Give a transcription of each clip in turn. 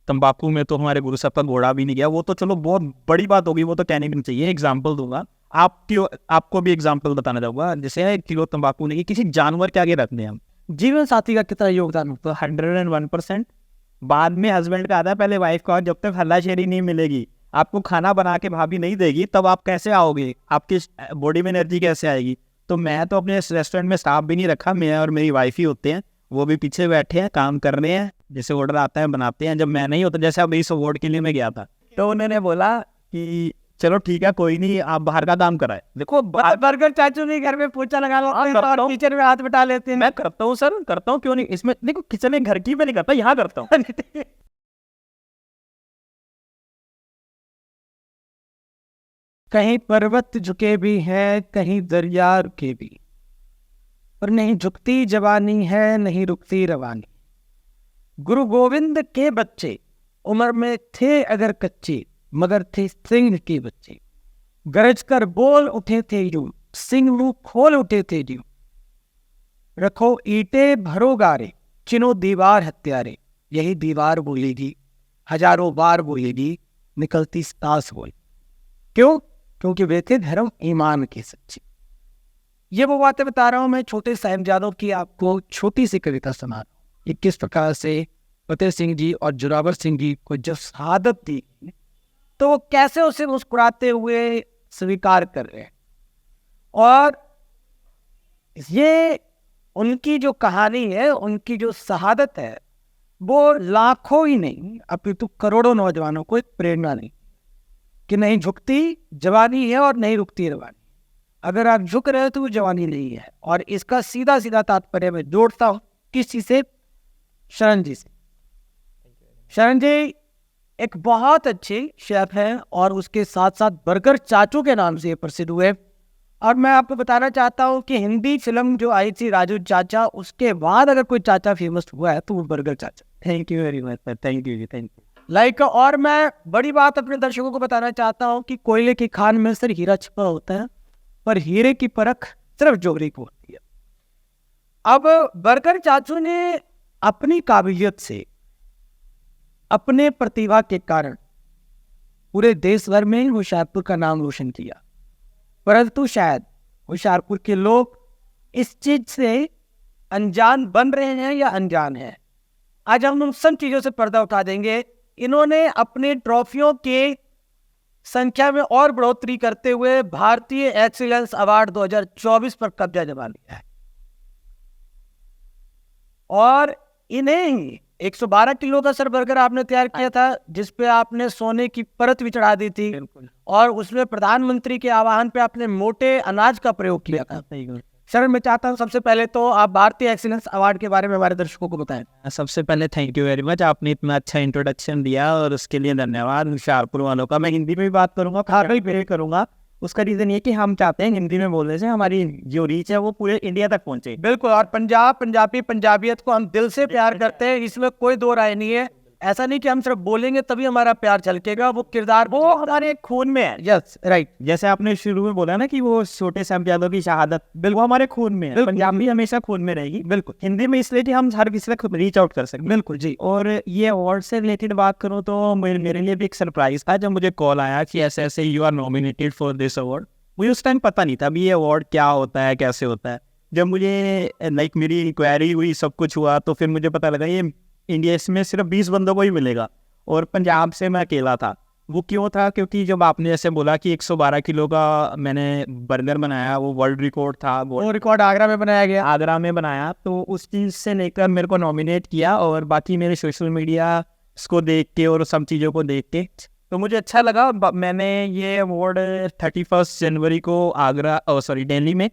तंबाकू में तो हमारे गुरु साहब का घोड़ा भी नहीं गया, वो तो चलो बहुत बड़ी बात होगी, वो तो कहने भी नहीं चाहिए। एग्जाम्पल दूंगा आपको भी एग्जाम्पल बताना चाहूंगा। जैसे 1 किलो तंबाकू नहीं, किसी जानवर के आगे रखते हैं हम, जीवन साथी का कितना योगदान होता है? 101%। बाद में हस्बैंड का आता है, पहले वाइफ का। जब तक हल्लाशेरी नहीं मिलेगी, आपको खाना बना के भाभी नहीं देगी, तब आप कैसे आओगे? आपकी बॉडी में एनर्जी कैसे आएगी? तो मैं तो अपने रेस्टोरेंट में स्टाफ भी नहीं रखा, मैं और मेरी वाइफ ही होते हैं, वो भी पीछे बैठे हैं, काम कर रहे हैं, जैसे ऑर्डर आता है बनाते हैं। जब मैं नहीं होता, जैसे अब इस अवार्ड के लिए मैं गया था, तो उन्होंने बोला कि चलो ठीक है, कोई नहीं, आप बाहर का काम कराए। देखो बर्गर चाचू नहीं घर में पोछा लगा लो और किचन में हाथ बटा लेते हैं। मैं करता हूँ सर, करता हूँ, क्यों नहीं। इसमें देखो, किचन में घर की में नहीं करता, यहाँ करता हूँ। कहीं पर्वत झुके भी हैं, कहीं दरिया रुके भी, पर नहीं झुकती जवानी है, नहीं रुकती रवानी। गुरु गोविंद के बच्चे उम्र में थे अगर कच्चे, मगर थे सिंह के बच्चे। गरज कर बोल उठे थे यूं, सिंह मुंह खोल उठे थे यूं। रखो ईंटे भरो गारे, चिनो दीवार हत्यारे। यही दीवार बोलेगी, हजारों बार बोलेगी, निकलती सांस बोल। क्यों? क्योंकि वे थे धर्म ईमान के सच्चे। ये वो बातें बता रहा हूं मैं छोटे साहिबजादों की, आपको छोटी सी कविता सुना रहा हूं कि किस प्रकार से फतेह सिंह जी और जोरावर सिंह जी को जब शहादत दी तो वो कैसे उसे मुस्कुराते हुए स्वीकार कर रहे हैं। और ये उनकी जो कहानी है, उनकी जो शहादत है, वो लाखों ही नहीं अपितु करोड़ों नौजवानों को एक प्रेरणा नहीं कि नहीं झुकती जवानी है और नहीं रुकती रवानी। अगर आप झुक रहे हो तो वो जवानी नहीं है। और इसका सीधा सीधा तात्पर्य मैं जोड़ता हूं किसी से, शरण जी से। शरण जी एक बहुत अच्छे शेफ हैं और उसके साथ साथ बर्गर चाचू के नाम से प्रसिद्ध हुए। और मैं आपको बताना चाहता हूं कि हिंदी फिल्म जो आई थी राजू चाचा, उसके बाद अगर कोई चाचा फेमस हुआ है तो वो बर्गर चाचा। Thank you very much sir, thank you जी, थैंक यू। लाइक और मैं बड़ी बात अपने दर्शकों को बताना चाहता हूं कि कोयले की खान में सिर्फ हीरा छिपा होता है, पर हीरे की परख सिर्फ जोहरी को होती है। अब बर्गर चाचू ने अपनी काबिलियत से, अपने प्रतिभा के कारण पूरे देश भर में होशियारपुर का नाम रोशन किया। परंतु शायद होशियारपुर के लोग इस चीज से अनजान बन रहे हैं या अनजान हैं। आज हम उन सब चीजों से पर्दा उठा देंगे। इन्होंने अपने ट्रॉफियों के संख्या में और बढ़ोतरी करते हुए भारतीय एक्सीलेंस अवार्ड 2024 पर कब्जा जमा लिया है। और इन्हें 112 किलो का सर बर्गर आपने तैयार किया था, जिसपे आपने सोने की परत भी चढ़ा दी थी, और उसमें प्रधानमंत्री के आह्वान पे आपने मोटे अनाज का प्रयोग किया था। सर मैं चाहता हूं सबसे पहले तो आप भारतीय एक्सीलेंस अवार्ड के बारे में हमारे दर्शकों को बताएं। सबसे पहले थैंक यू वेरी मच, आपने इतना अच्छा इंट्रोडक्शन दिया और उसके लिए धन्यवाद होशियारपुर वालों का। मैं हिंदी में भी बात करूंगा, खारवी पे करूंगा। उसका रीजन ये कि हम चाहते हैं हिंदी में बोलने से हमारी जो रीच है वो पूरे इंडिया तक पहुंचे। बिल्कुल, और पंजाबी पंजाबियत को हम दिल से प्यार करते हैं, इसमें कोई दो राय नहीं है। ऐसा नहीं कि हम सिर्फ बोलेंगे तभी हमारा प्यार झलकेगा, वो किरदार वो हमारे खून में है। यस राइट, जैसे आपने शुरू में बोला ना कि वो छोटे साहिबजादों की शहादत, बिल्कुल हमारे खून में है। पंजाबी हमेशा खून में रहेगी। बिल्कुल हिंदी में इसलिए कि हम हर किसी तक रीच आउट कर सकें। बिल्कुल जी। और ये अवार्ड से रिलेटेड बात करूं तो मेरे लिए भी एक सरप्राइज था जब मुझे कॉल आया कि ऐसे ऐसे you are nominated for this award. मुझे उस टाइम पता नहीं था अभी ये अवार्ड क्या होता है, कैसे होता है। जब मुझे मेरी इंक्वायरी हुई, सब कुछ हुआ, तो फिर मुझे पता लगा ये इंडिया में सिर्फ 20 बंदों को ही मिलेगा और पंजाब से मैं अकेला था। वो क्यों था? क्योंकि जब आपने जैसे बोला कि 112 किलो का मैंने बर्गर बनाया, वो वर्ल्ड रिकॉर्ड था। वो रिकॉर्ड आगरा में बनाया गया, आगरा में बनाया। तो उस चीज़ से लेकर मेरे को नॉमिनेट किया, और बाकी मेरे सोशल मीडिया को देख के और सब चीज़ों को देख के तो मुझे अच्छा लगा। मैंने ये अवार्ड 31 जनवरी को दिल्ली में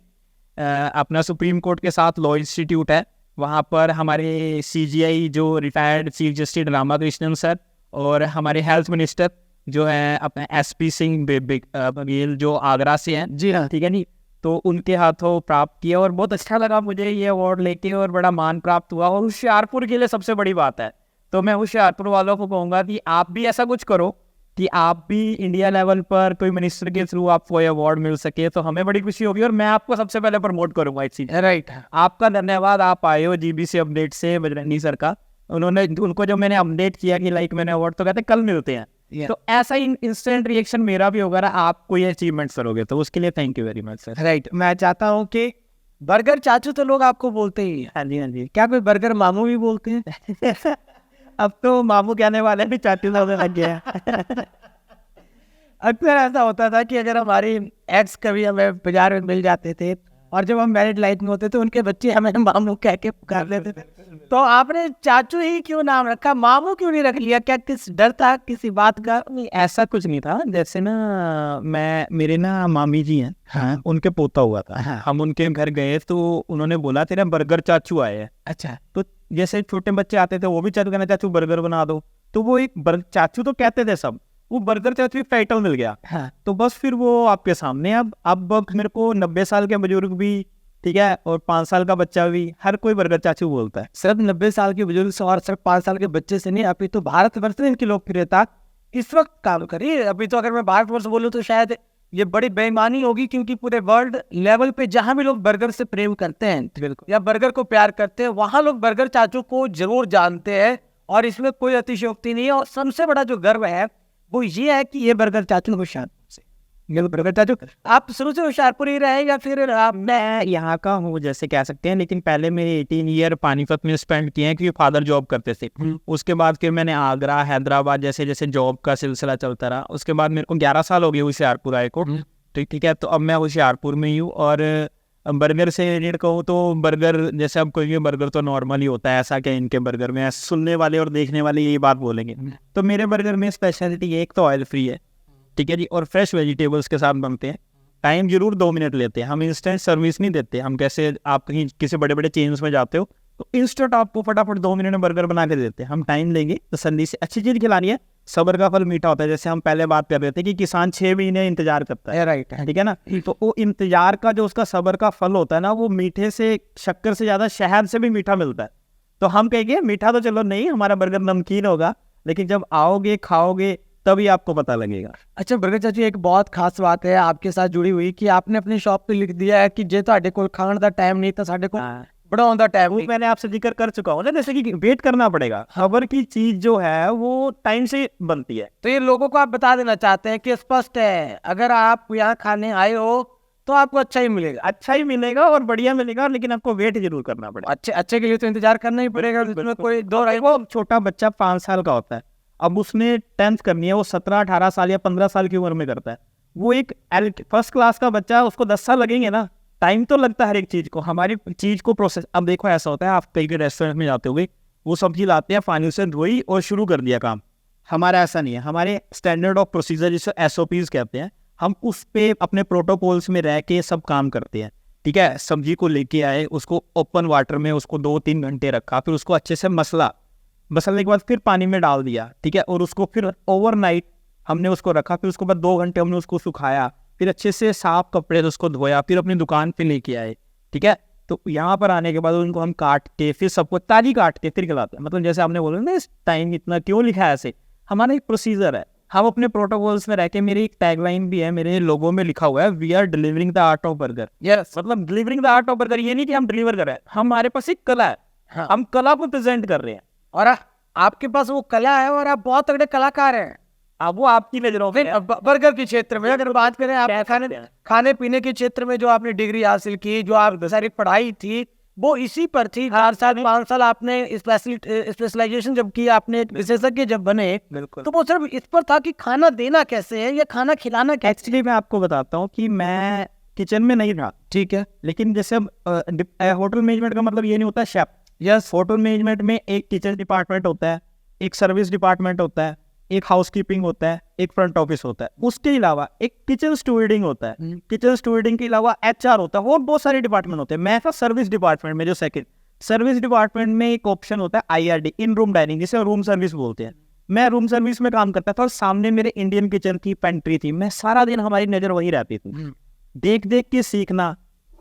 अपना सुप्रीम कोर्ट के साथ लॉ इंस्टीट्यूट है, वहाँ पर हमारे CGI जो retired chief justice Ramakrishnan sir और हमारे हेल्थ मिनिस्टर जो है अपने SP सिंह बघेल जो आगरा से हैं, जी हाँ, ठीक है नहीं, तो उनके हाथों प्राप्त किया और बहुत अच्छा लगा मुझे ये अवार्ड लेके, और बड़ा मान प्राप्त हुआ। और होशियारपुर के लिए सबसे बड़ी बात है, तो मैं होशियारपुर वालों को कहूँगा कि आप भी ऐसा कुछ करो कि आप भी इंडिया लेवल पर कोई मिनिस्टर के थ्रू आपको ये अवार्ड मिल सके, तो हमें बड़ी खुशी होगी और मैं आपको सबसे पहले प्रमोट करूंगा इस चीज। राइट, आपका धन्यवाद, आप आए हो GBC अपडेट से बजरंगी सर का, उन्होंने उनको जब मैंने अपडेट किया कि लाइक मैंने अवार्ड, तो कहते कल मिलते हैं। तो ऐसा ही इंस्टेंट रिएक्शन मेरा भी होगा ना, आप कोई अचीवमेंट करोगे तो उसके लिए thank you very much sir. Right, मैं चाहता हूँ कि बर्गर चाचू तो लोग आपको बोलते ही हैं, हाँ जी, हाँ जी। क्या कोई बर्गर मामू भी बोलते हैं? अब तो मामू कहने वाले भी चाचू होने लग गया है। अक्सर ऐसा होता था कि अगर हमारी एक्स कभी हमें बाजार में मिल जाते थे और जब हम मैरिड लाइफ में होते थे, उनके बच्चे हमें मामू कह के पुकार लेते थे। तो आपने चाचू ही क्यों नाम रखा, मामू क्यों नहीं रख लिया? क्या किस डर था किसी बात का? नहीं, ऐसा कुछ नहीं था। जैसे ना मेरे ना मामी जी हैं, हाँ, उनके पोता हुआ था। हाँ, हम उनके घर गए तो उन्होंने बोला तेरा बर्गर चाचू आए हैं। अच्छा, तो जैसे छोटे बच्चे आते थे वो भी चाचू कहना चाचू बर्गर बना दो, तो वो एक चाचू तो कहते थे सब, वो बर्गर चाचू एक टाइटल मिल गया। हाँ, तो बस फिर वो आपके सामने। अब मेरे को 90 साल के बुजुर्ग भी, ठीक है, और 5 साल का बच्चा भी, हर कोई बर्गर चाचू बोलता है। सिर्फ 90 साल के बुजुर्ग से और सिर्फ 5 साल के बच्चे से नहीं, अभी तो भारतवर्ष में इनकी लोकप्रियता इस वक्त काम कर रही है। अभी तो अगर मैं भारतवर्ष बोलूँ तो शायद ये बड़ी बेईमानी होगी, क्योंकि पूरे वर्ल्ड लेवल पे जहां भी लोग बर्गर से प्रेम करते हैं, बिल्कुल, या बर्गर को प्यार करते हैं, वहां लोग बर्गर चाचू को जरूर जानते हैं। और इसमें कोई अतिशयोक्ति नहीं है। और सबसे बड़ा जो गर्व है वो ये है कि ये बर्गर चाचू होशियारपुर से, ये बर्गर चाचू। आप शुरू से होशियारपुर ही रहे या फिर आप? मैं यहाँ का हूँ जैसे कह सकते हैं, लेकिन पहले मेरे 18 ईयर पानीपत में स्पेंड किए हैं, क्योंकि फादर जॉब करते थे। उसके बाद फिर मैंने आगरा, हैदराबाद, जैसे जैसे जॉब का सिलसिला चलता रहा। उसके बाद मेरे को 11 साल हो गए होशियारपुर आए को। ठीक है, तो अब मैं होशियारपुर में ही हूँ। और बर्गर से रिलेटेड कहूँ तो बर्गर, जैसे अब कोई बर्गर तो नॉर्मल ही होता है, ऐसा क्या इनके बर्गर में, सुनने वाले और देखने वाले यही बात बोलेंगे। तो मेरे बर्गर में स्पेशलिटी एक तो ऑयल फ्री है, ठीक है जी, और फ्रेश वेजिटेबल्स के साथ बनते हैं। टाइम जरूर 2 मिनट लेते हैं, हम इंस्टेंट सर्विस नहीं देते। हम कैसे आप कहीं किसी बड़े बड़े चेन्स में जाते हो तो इंस्टेंट आपको फटाफट 2 मिनट में बर्गर बना के देते हैं। हम टाइम लेंगे, तसल्ली से अच्छी चीज़ खिलानी है। सब्र का फल मीठा होता है, जैसे हम पहले बात कर रहे थे कि किसान 6 महीने इंतजार करता है। राइट, ठीक है ना, तो वो इंतजार का जो उसका सब्र का फल होता है ना, वो मीठे से, शक्कर से ज़्यादा शहद से भी मीठा मिलता है। तो हम कहेंगे मीठा तो चलो नहीं, हमारा बर्गर नमकीन होगा, लेकिन जब आओगे खाओगे तभी आपको पता लगेगा। अच्छा बर्गर चाचू, एक बहुत खास बात है आपके साथ जुड़ी हुई कि आपने अपने शॉप पे लिख दिया है कि जे ਤੁਹਾਡੇ ਕੋਲ ਖਾਣ ਦਾ टाइम नहीं था, ਸਾਡੇ ਕੋਲ बनाने का टाइम नहीं। मैंने आपसे जिक्र कर चुका हूँ ना, जैसे कि वेट करना पड़ेगा। खबर की चीज जो है वो टाइम से बनती है। तो ये लोगों को आप बता देना चाहते हैं कि स्पष्ट है, अगर आप यहाँ खाने आए हो तो आपको अच्छा ही मिलेगा, अच्छा ही मिलेगा और बढ़िया मिलेगा, लेकिन आपको वेट जरूर करना पड़ेगा। अच्छे के लिए तो इंतजार करना ही पड़ेगा, इसमें कोई दो राय। वो छोटा बच्चा 5 साल का होता है, अब उसने 10th करनी है, वो 17-18 साल या 15 साल की उम्र में करता है। वो एक फर्स्ट क्लास का बच्चा, उसको 10 साल लगेंगे ना। टाइम तो लगता है हर एक चीज को, हमारी चीज को प्रोसेस। अब देखो ऐसा होता है, आप कई के रेस्टोरेंट में जाते होगे, वो सब्जी लाते हैं, पानी से धोई और शुरू कर दिया काम। हमारा ऐसा नहीं है, हमारे स्टैंडर्ड ऑफ प्रोसीजर जिसे SOPs कहते हैं, हम उस पे अपने प्रोटोकॉल्स में रह के सब काम करते हैं। ठीक है, सब्जी को लेके आए, उसको ओपन वाटर में उसको 2-3 घंटे रखा, फिर उसको अच्छे से मसलने के बाद फिर पानी में डाल दिया। ठीक है, और उसको फिर ओवरनाइट हमने उसको रखा, फिर उसके बाद 2 घंटे हमने उसको सुखाया, फिर अच्छे से साफ कपड़े से उसको धोया, फिर अपनी दुकान पे लेके आए। ठीक है, तो यहाँ पर आने के बाद उनको हम काट के फिर सबको ताजी काट के फिर खिलाते हैं। मतलब जैसे आपने बोला ना इस टाइम इतना क्यों लिखा है, ऐसे हमारा एक प्रोसीजर है, हम अपने प्रोटोकॉल्स में रह के। मेरी एक टैगलाइन भी है, मेरे लोगो में लिखा हुआ है, we are delivering the art of burger. Yes, मतलब delivering the art of burger, ये नहीं कि हम डिलीवर कर रहे हैं, हमारे पास एक कला है। हाँ। हम कला को प्रेजेंट कर रहे हैं, और आपके पास वो कला है और आप बहुत तगड़े कलाकार हैं। अब वो आपकी नजरों में। बर्गर के क्षेत्र में अगर बात करें, आप खाने पीने के क्षेत्र में जो आपने डिग्री हासिल की, जो आप सारी पढ़ाई थी, वो इसी पर थी। 4 साल 5 साल आपने स्पेशलाइजेशन जब की, आपने विशेषज्ञ जब बने, तो वो सिर्फ इस पर था कि खाना देना कैसे है या खाना खिलाना कैसे। एक्चुअली मैं आपको बताता हूँ कि मैं किचन में नहीं था, ठीक है, लेकिन जैसे होटल मैनेजमेंट का मतलब ये नहीं होता शेफ। यस, होटल मैनेजमेंट में एक किचन डिपार्टमेंट होता है, एक सर्विस डिपार्टमेंट होता है, एक हाउसकीपिंग होता है, एक फ्रंट ऑफिस होता है। उसके अलावा एक किचन स्टूवर्डिंग होता है। किचन स्टूवर्डिंग के अलावा HR होता है, और बहुत सारे डिपार्टमेंट होते हैं। मैं था सर्विस डिपार्टमेंट में, जो सेकंड सर्विस डिपार्टमेंट में एक ऑप्शन होता है IRD, इन रूम डाइनिंग, जिसे रूम सर्विस बोलते हैं। मैं रूम सर्विस में काम करता था और सामने मेरे इंडियन किचन की पेंट्री थी। मैं सारा दिन, हमारी नजर वही रहती थी। देख देख के सीखना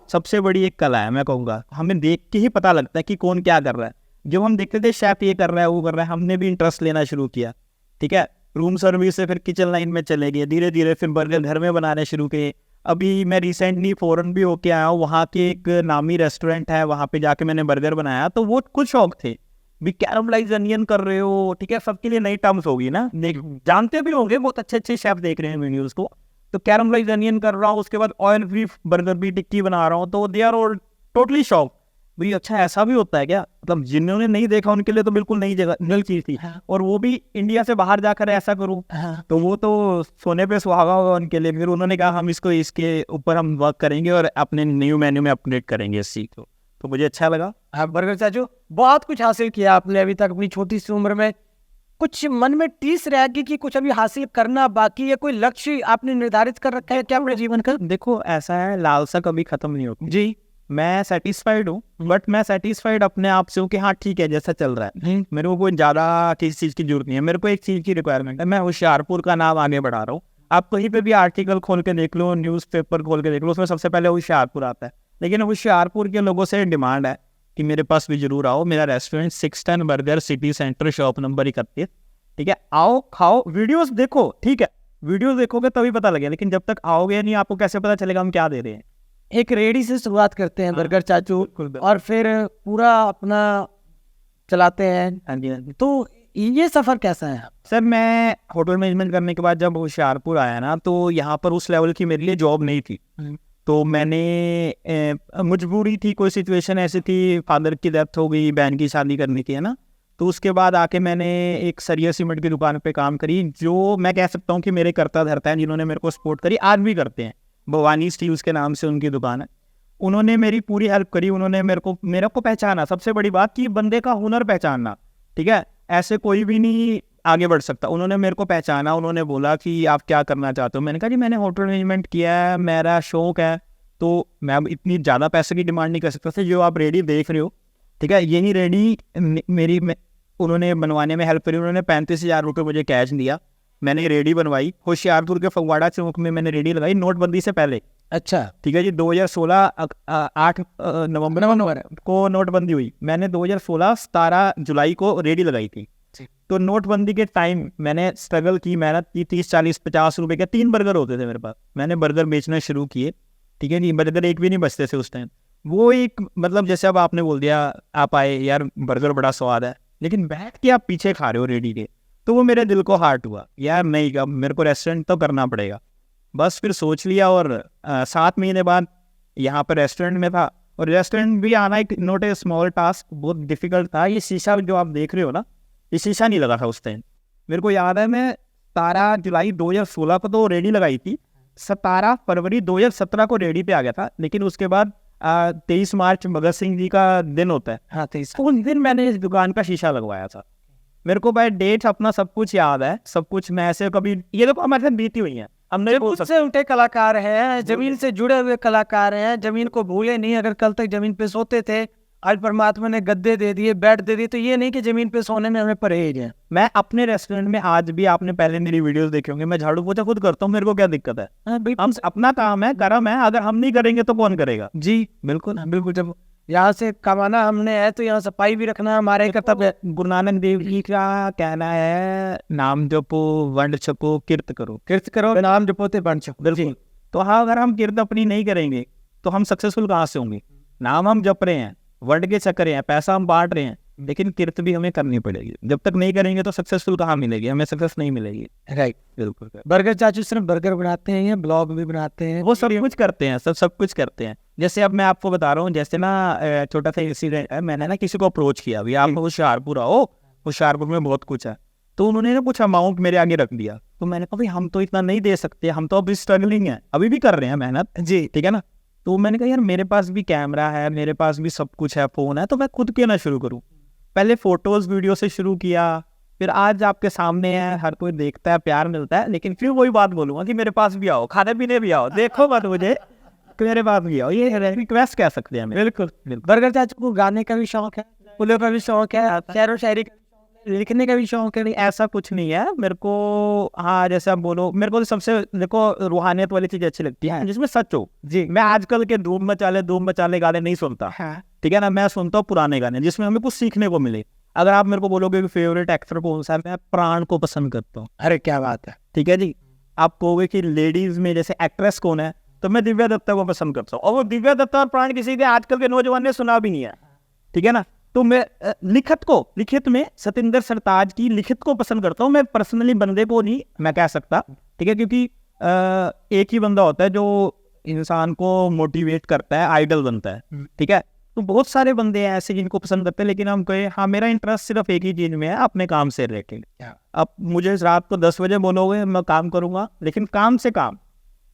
सबसे बड़ी एक कला है, मैं कहूँगा। हमें देख के ही पता लगता है कि कौन क्या कर रहा है। जब हम देखते थे शेफ ये कर रहा है, वो कर रहा है, हमने भी इंटरेस्ट लेना शुरू किया। ठीक है, रूम सर्विस से फिर किचन लाइन में चले गए, धीरे धीरे फिर बर्गर घर में बनाने शुरू किए। अभी मैं रिसेंटली फॉरेन भी होके आया हूँ, वहाँ के एक नामी रेस्टोरेंट है, वहाँ पे जाके मैंने बर्गर बनाया। तो वो कुछ शौक थे भी कैरमलाइज अनियन कर रहे हो, ठीक है, सबके लिए नई टर्म्स होगी ना, जानते भी होंगे, बहुत अच्छे अच्छे शेफ देख रहे हैं वीडियोस को। तो कैरमलाइज अनियन कर रहा हूँ, उसके बाद ऑयल फ्री बर्गर भी टिक्की बना रहा हूँ, तो they are all totally shock भाई, अच्छा ऐसा भी होता है क्या, मतलब जिन्होंने नहीं देखा उनके लिए तो बिल्कुल नई जगह नई चीज थी। और वो भी इंडिया से बाहर जाकर ऐसा करूँ, तो वो तो सोने पे सुहागा होगा उनके लिए। फिर उन्होंने कहा हम इसको इसके ऊपर हम वर्क करेंगे और अपने न्यू मेन्यू में अपडेट करेंगे इस चीज को, तो मुझे अच्छा लगा। हाँ बर्गर चाचू, बहुत कुछ हासिल किया आपने अभी तक अपनी छोटी सी उम्र में। कुछ मन में टीस रहेगी कि कुछ अभी हासिल करना बाकी है, कोई लक्ष्य आपने निर्धारित कर रखा है क्या अपने जीवन का? देखो ऐसा है, लालसा कभी खत्म नहीं होती जी। मैं सेटिस्फाइड हूँ, बट मैं सेटिस्फाइड अपने आप से हूँ कि हाँ ठीक है जैसा चल रहा है, मेरे को कोई ज्यादा किसी चीज की जरूरत नहीं है। मेरे को एक चीज की रिक्वायरमेंट है, मैं होशियारपुर का नाम आगे बढ़ा रहा हूँ। आप कहीं पे भी आर्टिकल खोल के देख लो, न्यूज़पेपर खोल के देख लो, उसमें सबसे पहले होशियारपुर आता है। लेकिन होशियारपुर के लोगों से डिमांड है कि मेरे पास भी जरूर आओ, मेरा restaurant 610 burger city centre shop number 31, ठीक है, आओ खाओ, वीडियोस देखो, ठीक है, वीडियोस देखोगे तभी पता लगेगा, लेकिन जब तक आओगे नहीं आपको कैसे पता चलेगा हम क्या दे रहे हैं। एक रेडी से शुरुआत करते हैं बर्गर चाचू, और फिर पूरा अपना चलाते हैं। हाँ जी, हाँ जी। तो ये सफर कैसा है? सर मैं होटल मैनेजमेंट करने के बाद जब होशियारपुर आया ना, तो यहाँ पर उस लेवल की मेरे लिए जॉब नहीं थी। तो मैंने मजबूरी थी, कोई सिचुएशन ऐसी थी, फादर की डेथ हो गई, बहन की शादी करनी थी, है ना। तो उसके बाद आके मैंने एक सरिया सीमेंट की दुकान पे काम करी, जो मैं कह सकता हूँ कि मेरे करता धरता है, जिन्होंने मेरे को सपोर्ट करी, आज भी करते हैं। भवानी स्टील्स के नाम से उनकी दुकान है। उन्होंने मेरी पूरी हेल्प करी, उन्होंने मेरे को पहचाना, सबसे बड़ी बात कि बंदे का हुनर पहचानना, ठीक है, ऐसे कोई भी नहीं आगे बढ़ सकता। उन्होंने मेरे को पहचाना, उन्होंने बोला कि आप क्या करना चाहते हो। मैंने कहा जी मैंने होटल मैनेजमेंट किया है, मेरा शौक है, तो मैं अब इतनी ज़्यादा पैसे की डिमांड नहीं कर सकता था। जो आप रेडी देख रहे हो, ठीक है, यही रेडी उन्होंने बनवाने में हेल्प करी। उन्होंने 35,000 रुपये मुझे कैश दिया, मैंने रेडी बनवाई। होशियारपुर के फगवाड़ा चौक में मैंने रेडी लगाई, नोटबंदी से पहले। अच्छा, ठीक है जी, 2016 8 नवंबर को नोटबंदी हुई। मैंने 2016 17 जुलाई को रेडी लगाई थी। तो नोटबंदी के टाइम मैंने स्ट्रगल की, मेहनत की, 30 40 50 रुपए के 3 बर्गर होते थे मेरे पास, मैंने बर्गर बेचना शुरू किए, ठीक है जी। बर्गर एक भी नहीं बचते थे उस टाइम। वो एक मतलब जैसे अब आपने बोल दिया, आप आए यार बर्गर बड़ा स्वाद है, लेकिन बैठ के आप पीछे खा रहे हो रेडी के, तो वो मेरे दिल को हार्ट हुआ यार, नहीं अब मेरे को रेस्टोरेंट तो करना पड़ेगा। बस फिर सोच लिया, और 7 महीने बाद यहाँ पर रेस्टोरेंट में था। और रेस्टोरेंट भी आना एक नॉट ए स्मॉल टास्क, बहुत डिफिकल्ट था। ये शीशा जो आप देख रहे हो ना, ये शीशा नहीं लगा था उस टाइम। मेरे को याद है मैं 17 जुलाई 2016 को तो रेडी लगाई थी, 17 फरवरी 2017 को रेडी पे आ गया था। लेकिन उसके बाद 23 मार्च भगत सिंह जी का दिन होता है, हाँ 23, उस दिन मैंने इस दुकान का शीशा लगवाया था। मेरे को भाई डेट अपना सब कुछ याद है, सब कुछ। मैं ऐसे कभी, ये तो हमारे साथ बीती हुई है, हम नहीं बोल से सकते। उठे कलाकार हैं, जमीन से जुड़े हुए कलाकार हैं, जमीन को भूले नहीं। अगर कल तक जमीन पे सोते थे, आज परमात्मा ने गद्दे दे दिए, बेड दे दिए, तो ये नहीं कि जमीन पे सोने में हमें परहेज है। मैं अपने रेस्टोरेंट में आज भी, आपने पहले मेरी वीडियोस देखे होंगे, मैं झाड़ू पोछा खुद करता हूँ, मेरे को क्या दिक्कत है। हम अपना काम है, कर्म है, अगर हम नहीं करेंगे तो कौन करेगा। जी बिल्कुल बिल्कुल, जब यहाँ से कमाना हमने है तो यहाँ सफाई भी रखना हमारे कर्तव्य है। गुरु नानक देव जी का कहना है, नाम जपो वंड छपो किर्त करो। कृत करो नाम जपोते बन छको। बिल्कुल। तो हाँ, अगर हम किर्त अपनी नहीं करेंगे तो हम सक्सेसफुल कहाँ से होंगे। नाम हम जप रहे हैं, वर्ड के चक्कर हैं, पैसा हम बांट रहे हैं, लेकिन किर्त भी हमें करनी पड़ेगी। जब तक नहीं करेंगे तो सक्सेसफुल कहाँ मिलेगी, हमें सक्सेस नहीं मिलेगी। राइट, बिल्कुल। बर्गर चाचू सिर्फ बर्गर बनाते हैं या ब्लॉग भी बनाते हैं? वो सब कुछ करते हैं, सब कुछ करते हैं। जैसे अब मैं आपको बता रहा हूँ, जैसे ना छोटा सा इंसिडेंट है, मैंने ना किसी को अप्रोच किया, भैया आप होशियारपुर आओ, होशियारपुर में बहुत कुछ है। तो उन्होंने ना कुछ अमाउंट मेरे आगे रख दिया, तो मैंने कहा भाई हम तो इतना नहीं दे सकते, हम तो अभी स्ट्रगलिंग है, अभी भी कर रहे हैं मेहनत जी, ठीक है ना। तो मैंने कहा यार मेरे पास भी कैमरा है, मेरे पास भी सब कुछ है, फ़ोन है, तो मैं खुद क्यों ना शुरू करूँ। पहले फ़ोटोज़ वीडियो से शुरू किया, फिर आज आपके सामने है, हर कोई देखता है, प्यार मिलता है। लेकिन फिर वही बात बोलूँगा कि मेरे पास भी आओ, खाने पीने भी आओ, देखो मत मुझे, मेरे पास भी आओ, ये रिक्वेस्ट कह सकते हैं। बिल्कुल। बर्गर चाचू को गाने का भी शौक है, पुलों का भी शौक है, शेरो शायरी का, लिखने का भी शौक है? नहीं, ऐसा कुछ नहीं है मेरे को। हाँ जैसे आप बोलो, मेरे को तो सबसे देखो रूहानियत वाली चीज अच्छी लगती है, जिसमें सच हो जी। मैं आजकल के धूम मचाले गाने नहीं सुनता, ठीक है ना। मैं सुनता हूँ पुराने गाने जिसमें हमें कुछ सीखने को मिले। अगर आप मेरे को बोलोगे कि फेवरेट एक्टर कौन सा है, मैं प्राण को पसंद करता हूँ। अरे क्या बात है, ठीक है जी। आप कहोगे कि लेडीज में जैसे एक्ट्रेस कौन है, तो मैं दिव्या दत्ता को पसंद करता हूँ। और वो दिव्या दत्ता और प्राण किसी के आजकल के नौजवान ने सुना भी नहीं है, ठीक है ना। तो मैं लिखित में सतिंदर सरताज की लिखित को पसंद करता हूँ मैं, पर्सनली बंदे को नहीं मैं कह सकता, ठीक है, क्योंकि एक ही बंदा होता है जो इंसान को मोटिवेट करता है, आइडल बनता है, ठीक है। तो बहुत सारे बंदे हैं ऐसे जिनको पसंद करते हैं, लेकिन हम कहे हाँ मेरा इंटरेस्ट सिर्फ एक ही चीज में है, अपने काम से रिलेटेड। अब मुझे रात को 10 बजे बोलोगे मैं काम करूंगा, लेकिन काम से काम,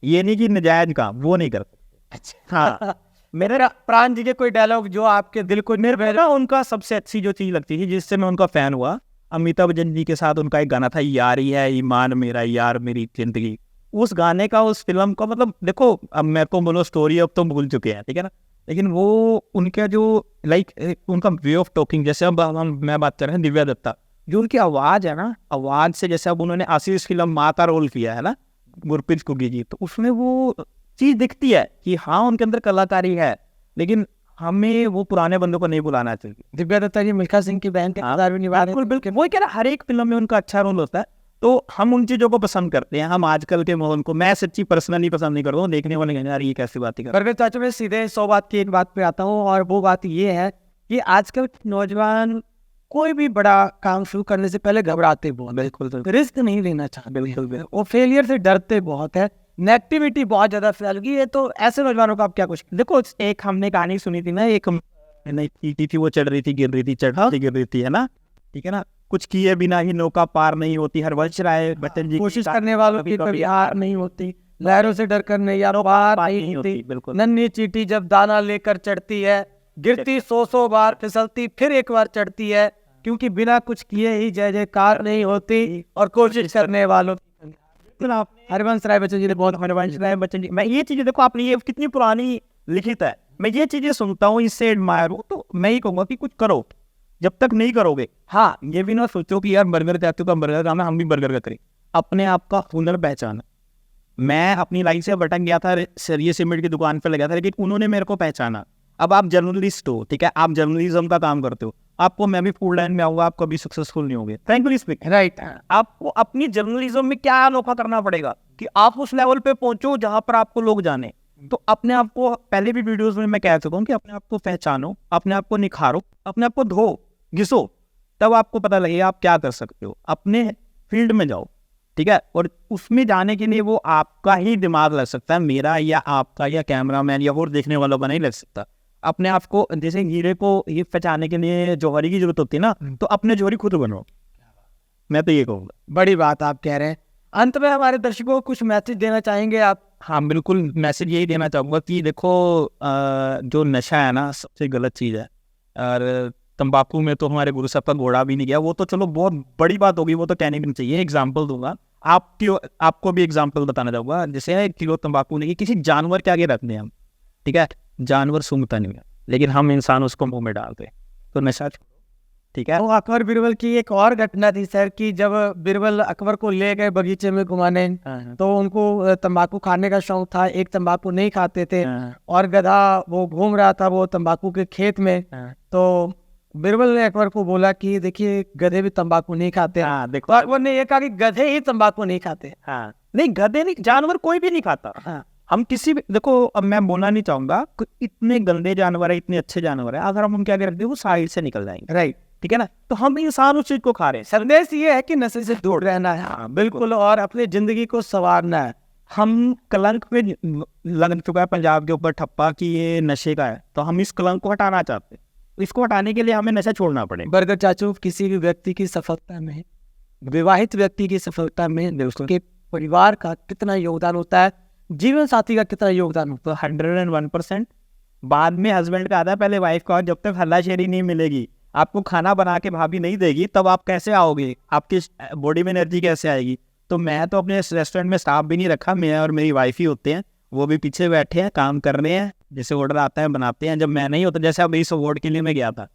ये नहीं कि नजायज काम, वो नहीं कर सकते। अच्छा हाँ मेरे प्राण जी के कोई डायलॉग जो आपके दिल को मेरे को ना उनका सबसे अच्छी जो चीज लगती थी जिससे मैं उनका फैन हुआ, अमिताभ बच्चन जी के साथ उनका एक गाना था, यारी है ईमान मेरा यार मेरी जिंदगी। उस गाने का, उस फिल्म का, मतलब देखो अब मेरे को बोलो स्टोरी अब तो भूल चुके हैं, ठीक है ना, लेकिन वो उनका जो उनका वे ऑफ टॉकिंग, जैसे अब मैं बात कर रहे हैं दिव्या दत्ता, जो उनकी आवाज है ना, आवाज से जैसे अब उन्होंने आशीष फिल्म माँ का रोल किया है ना गुरप्रीत कुकी जी, तो उसमें वो चीज दिखती है कि हाँ उनके अंदर कलाकारी है, लेकिन हमें वो पुराने बंदों को नहीं बुलाना चाहिए। दिव्या दत्ता जी मिल्खा सिंह की बहन के किरदार भी निभा रहे बिल्कुल बिल्कुल, वही कह रहा, हर एक फिल्म में उनका अच्छा रोल होता है, तो हम उन चीजों को पसंद करते हैं। हम आजकल के माहौल को मैं सच्ची पर्सनली पसंद नहीं करता हूँ, देखने वाले कहते हैं यार ये कैसी बात कर। परवेज चाचा मैं सीधे 100 बात की एक बात पे आता हूँ, और वो बात ये है कि आजकल के नौजवान कोई भी बड़ा काम शुरू करने से पहले घबराते बहुत, बिल्कुल रिस्क नहीं लेना चाहते, बिल्कुल वो फेलियर से डरते बहुत है, नेगेटिविटी बहुत ज्यादा फैल गई है। तो ऐसे नौजवानों का आप क्या कुछ? देखो एक हमने कहानी सुनी थी ना, एक नहीं चीटी थी, वो चढ़ रही थी गिर रही थी, चढ़ रही थी गिर रही थी, है ना, ठीक है ना, कुछ किए बिना ही नौका पार नहीं होती, हरवंश राय बच्चन जी कोशिश करने वालों की कभी हार नहीं होती, लहरों से डर कर नैयारों पार नहीं होती, बिल्कुल नन्ही चींटी जब दाना लेकर चढ़ती है, गिरती 100 बार फिसलती फिर एक बार चढ़ती है, क्योंकि बिना कुछ किए ही जय जयकार नहीं होती, और कोशिश करने वालों हरवंश राय बच्चन जी ने बहुत हरवंश राय बच्चन जी, मैं ये चीजें देखो आपने ये कितनी पुरानी लिखित है, मैं ये चीजें सुनता हूँ, इससे एडमायर हूँ, तो मैं ही कहूँगा कि कुछ करो, जब तक नहीं करोगे हाँ ये भी ना सोचो कि यार बर्गर चाहते हो तो बर्गर का हम भी बर्गर का करें, अपने आप का हुनर पहचाना। मैं अपनी लाइन से भटक गया था, सरिये सीमेंट की दुकान पर लगा था, लेकिन उन्होंने मेरे को पहचाना। अब आप जर्नलिस्ट हो, ठीक है, आप जर्नलिज्म का काम करते हो, आपको मैं भी फूड लाइन में आऊंगा, आप कभी सक्सेसफुल नहीं होंगे, फ्रैंकली स्पीकिंग, राइट। आपको अपनी जर्नलिज्म में क्या अनोखा करना पड़ेगा कि आप उस लेवल पे पहुंचो जहां पर आपको लोग जाने। तो अपने आप को, पहले भी वीडियोस में मैं कह चुका हूँ कि अपने आप को पहचानो, अपने आप को निखारो, अपने आप को धो घिसो, तब आपको पता लगेगा आप क्या कर सकते हो। अपने फील्ड में जाओ, ठीक है, और उसमें जाने के लिए वो आपका ही दिमाग लग सकता है, मेरा या आपका या कैमरामैन या और देखने वालों का नहीं लग सकता। अपने आप को, जैसे हीरे को ये पहचानने के लिए जौहरी की जरूरत होती है ना, तो अपने जौहरी खुद बनो, मैं तो ये कहूँगा। बड़ी बात आप कह रहे हैं। अंत में हमारे दर्शकों को कुछ मैसेज देना चाहेंगे आप? हाँ बिल्कुल, मैसेज यही देना चाहूँगा कि देखो जो नशा है ना सबसे गलत चीज़ है, और तंबाकू में तो हमारे गुरु साहब का घोड़ा भी नहीं गया, वो तो चलो बहुत बड़ी बात होगी, वो तो कहने भी नहीं चाहिए। एग्जाम्पल दूंगा आपको भी एग्जाम्पल बताना चाहूँगा, जैसे 1 किलो तंबाकू नहीं, किसी जानवर के आगे रखते हैं हम, ठीक है, जानवर सूंघता नहीं है, लेकिन हम इंसान उसको मुंह में डालते हैं, तो नशा, ठीक है। तो अकबर बिरबल की एक और घटना थी सर, कि जब बिरबल अकबर को ले गए बगीचे में घुमाने, तो उनको तंबाकू खाने का शौक था, एक तंबाकू नहीं खाते थे, और गधा वो घूम रहा था वो तंबाकू के खेत में, तो बिरबल ने अकबर को बोला कि देखिए गधे भी तंबाकू नहीं खाते। देखो तो अकबर ने ये कहा कि गधे ही तंबाकू नहीं खाते। नहीं गधे नहीं, जानवर कोई भी नहीं खाता। हम किसी भी, देखो अब मैं बोलना नहीं चाहूंगा, इतने गंदे जानवर है, इतने अच्छे जानवर है, अगर हम उनके आगे रख दें वो साइड से निकल जाएंगे, राइट, ठीक है ना, तो हम इंसान उस चीज को खा रहे हैं। संदेश ये है कि नशे से दूर रहना है। हाँ बिल्कुल, और अपनी जिंदगी को संवारना है। हम कलंक पे लग चुका है पंजाब के ऊपर ठप्पा कि ये नशे का है, तो हम इस कलंक को हटाना चाहते हैं, इसको हटाने के लिए हमें नशा छोड़ना पड़ेगा। बर्गर चाचू, किसी भी व्यक्ति की सफलता में, विवाहित व्यक्ति की सफलता में उसके परिवार का कितना योगदान होता है, जीवन साथी का कितना योगदान होता है? 101%। बाद में हस्बैंड का आता है, पहले वाइफ का। जब तक हल्लाशेरी नहीं मिलेगी, आपको खाना बना के भाभी नहीं देगी, तब आप कैसे आओगे, आपकी बॉडी में एनर्जी कैसे आएगी? तो मैं तो अपने रेस्टोरेंट में स्टाफ भी नहीं रखा, मैं और मेरी वाइफ ही होते हैं, वो भी पीछे बैठे हैं, काम कर रहे हैं, जैसे ऑर्डर आता है बनाते हैं। जब मैं नहीं होता, जैसे अब इस अवार्ड के लिए मैं गया था,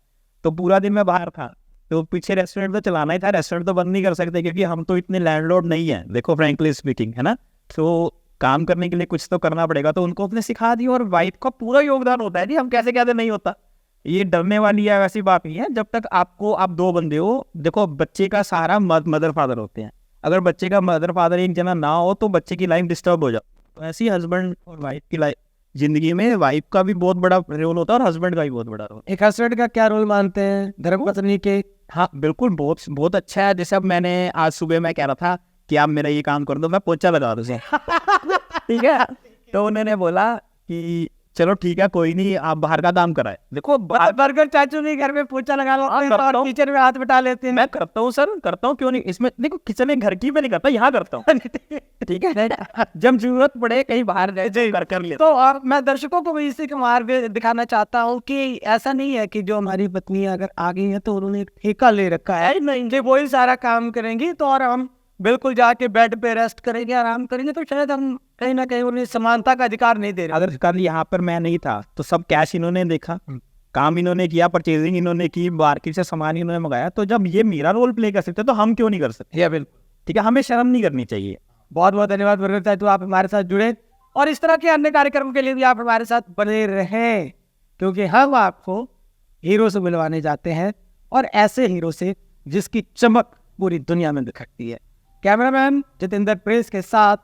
तो पूरा दिन मैं बाहर था, तो पीछे रेस्टोरेंट तो चलाना ही था, रेस्टोरेंट तो बंद नहीं कर सकते क्योंकि हम तो इतने लैंडलॉर्ड नहीं है, देखो फ्रैंकली स्पीकिंग, है ना। तो काम करने के लिए कुछ तो करना पड़ेगा, तो उनको अपने सिखा दिया, और वाइफ का पूरा योगदान होता है जी, हम कैसे कहते नहीं होता। ये डरने वाली है वैसी बात नहीं है। जब तक आप 2 बंदे हो, देखो बच्चे का सहारा मदर फादर होते हैं, अगर बच्चे का मदर फादर एक जना ना हो तो बच्चे की लाइफ डिस्टर्ब हो जाए। तो ऐसी हस्बैंड और वाइफ की लाइफ जिंदगी में वाइफ का भी बहुत बड़ा रोल होता है और हस्बैंड का भी बहुत बड़ा रोल। एक हस्बैंड का क्या रोल मानते हैं धर्मपत्नी के? हाँ बिल्कुल, बहुत बहुत अच्छा है। जैसे अब मैंने आज सुबह मैं कह रहा था कि आप मेरा ये काम कर दो, मैं पोछा लगा दूँ ठीक है, तो उन्होंने बोला कि चलो ठीक है कोई नहीं, आप बाहर का काम कराए। देखो बर्गर चाचू नहीं घर में पोछा लगा लो करता हूँ। किचन में हाथ बटा लेते हैं। मैं करता हूँ सर, करता हूँ, क्यों नहीं। इसमें देखो किचन में घर की में नहीं करता, यहाँ करता हूँ ठीक है, जब जरूरत पड़े कहीं बाहर जाए कर ले। तो मैं दर्शकों को भी इसी के मार्ग दिखाना चाहता हूँ कि ऐसा नहीं है कि जो हमारी पत्नी अगर आ गई है तो उन्होंने एक ठेका ले रखा है, नहीं जी वही सारा काम करेंगी तो और हम बिल्कुल जाके बेड पे रेस्ट करेंगे, आराम करेंगे, तो शायद हम कहीं ना कहीं उन्हें समानता का अधिकार नहीं दे रहे। अगर कल यहाँ पर मैं नहीं था तो सब कैश इन्होंने देखा, काम इन्होंने किया, परचेजिंग इन्होंने की, मार्केट से सामान इन्होंने मंगाया, तो जब ये मेरा रोल प्ले कर सकते तो हम क्यों नहीं कर सकते? बिल्कुल ठीक है, हमें शर्म नहीं करनी चाहिए। बहुत बहुत धन्यवाद बर्गर चाचू, आप हमारे साथ जुड़े और इस तरह के अन्य कार्यक्रम के लिए भी आप हमारे साथ बने रहें, क्योंकि हम आपको हीरो से मिलवाने जाते हैं और ऐसे हीरो से जिसकी चमक पूरी दुनिया में दिखती है। कैमरामैन जितेंद्र प्रेस के साथ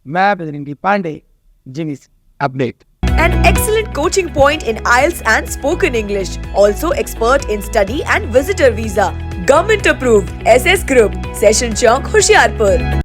मैं Bajrangi Pandey, Jimmy update. An excellent coaching point in IELTS and spoken English. Also expert in study and visitor visa. Government approved. SS Group. Session Chowk, Hoshiarpur.